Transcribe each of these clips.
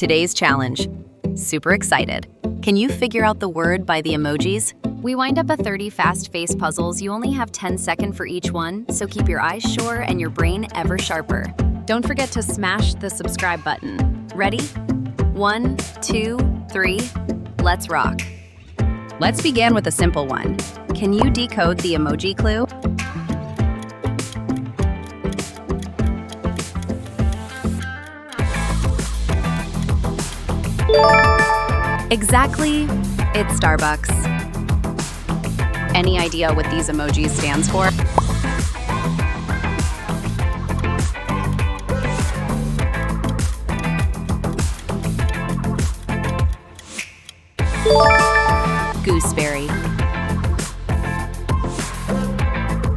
Today's challenge. Super excited. Can you figure out the word by the emojis? We wind up a 30 fast face puzzles. You only have 10 seconds for each one, so keep your eyes sure and your brain ever sharper. Don't forget to smash the subscribe button. Ready? 1, 2, 3, let's rock. Let's begin with a simple one. Can you decode the emoji clue? Exactly, it's Starbucks. Any idea what these emojis stands for? Gooseberry.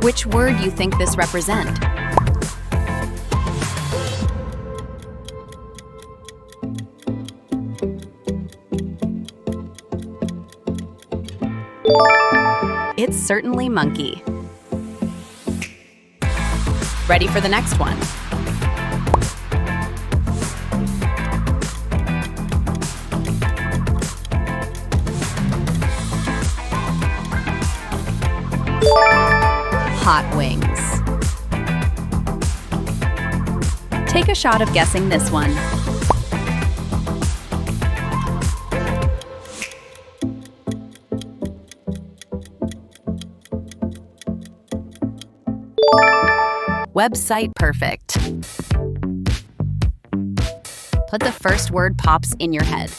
Which word do you think this represents? It's certainly monkey. Ready for the next one? Hot wings. Take a shot of guessing this one. Website perfect. Put the first word pops in your head.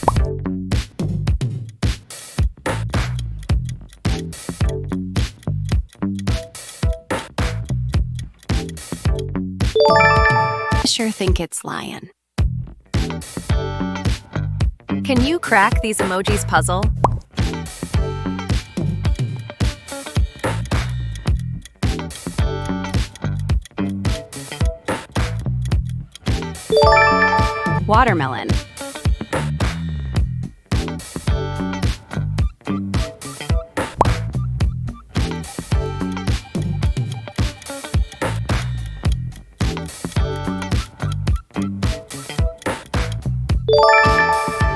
I sure think it's lion. Can you crack these emojis puzzle? Watermelon.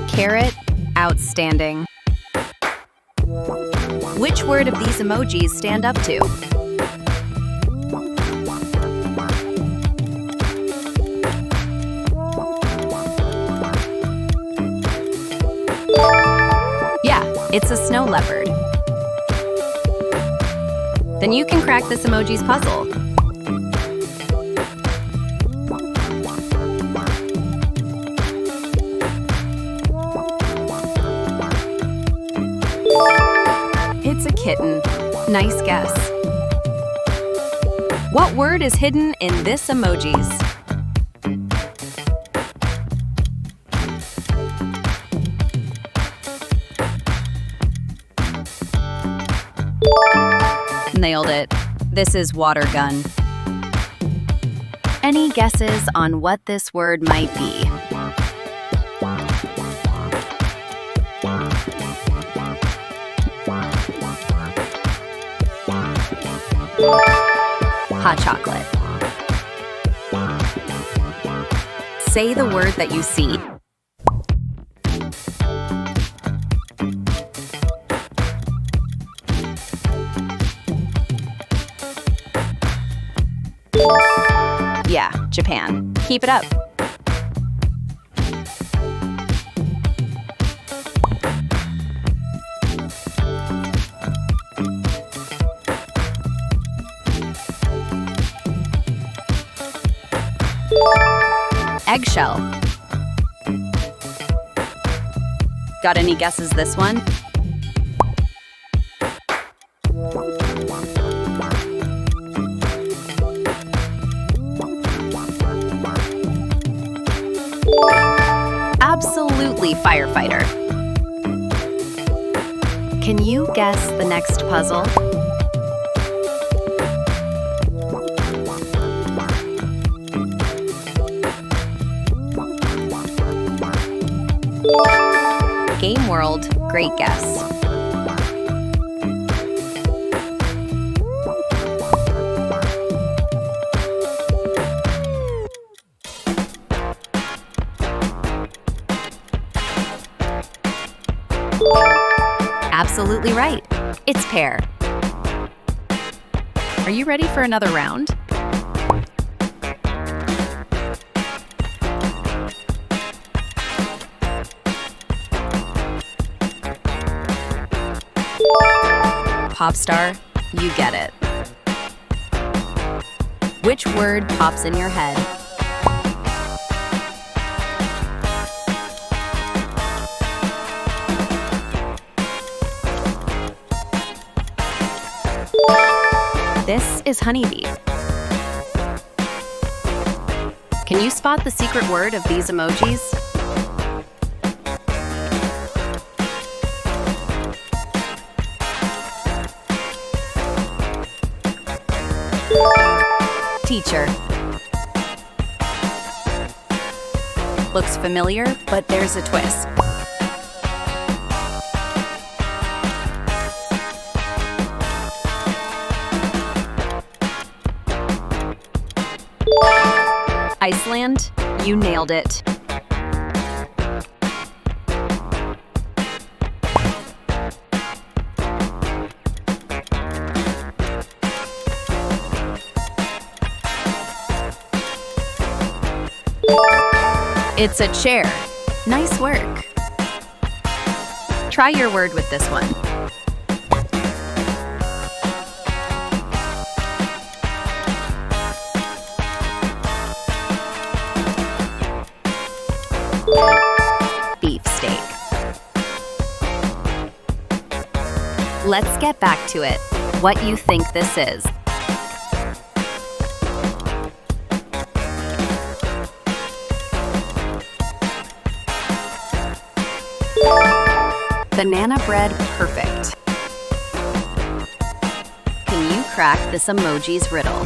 Carrot, outstanding. Which word of these emojis stand up to? Yeah, it's a snow leopard. Then you can crack this emoji's puzzle. It's a kitten. Nice guess. What word is hidden in this emojis? Nailed it. This is water gun. Any guesses on what this word might be? Hot chocolate. Say the word that you see. Yeah, Japan. Keep it up. Eggshell. Got any guesses this one? Absolutely firefighter. Can you guess the next puzzle? Game World, great guess. absolutely right. It's pear. Are you ready for another round? Pop star, you get it. Which word pops in your head? This is honeybee. Can you spot the secret word of these emojis? Teacher. Looks familiar, but there's a twist. Iceland, you nailed it. It's a chair. Nice work. Try your word with this one. Beefsteak. Let's get back to it. What you think this is? Banana bread, perfect. Can you crack this emoji's riddle?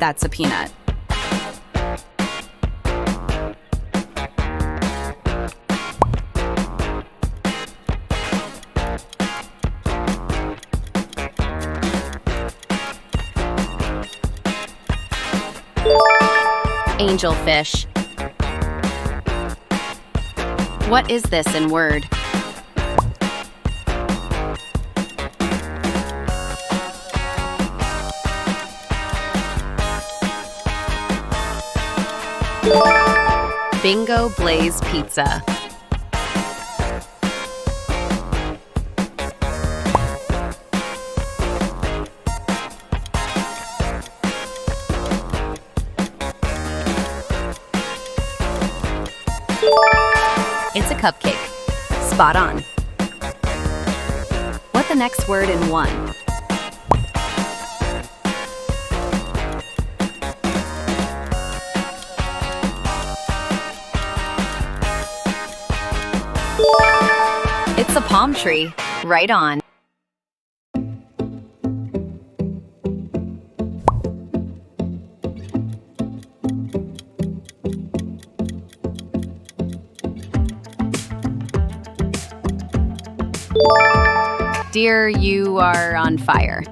That's a peanut. Angelfish. What is this in word? Bingo Blaze Pizza. It's a cupcake. Spot on. What's the next word in one? It's a palm tree. Right on. Dear, you are on fire.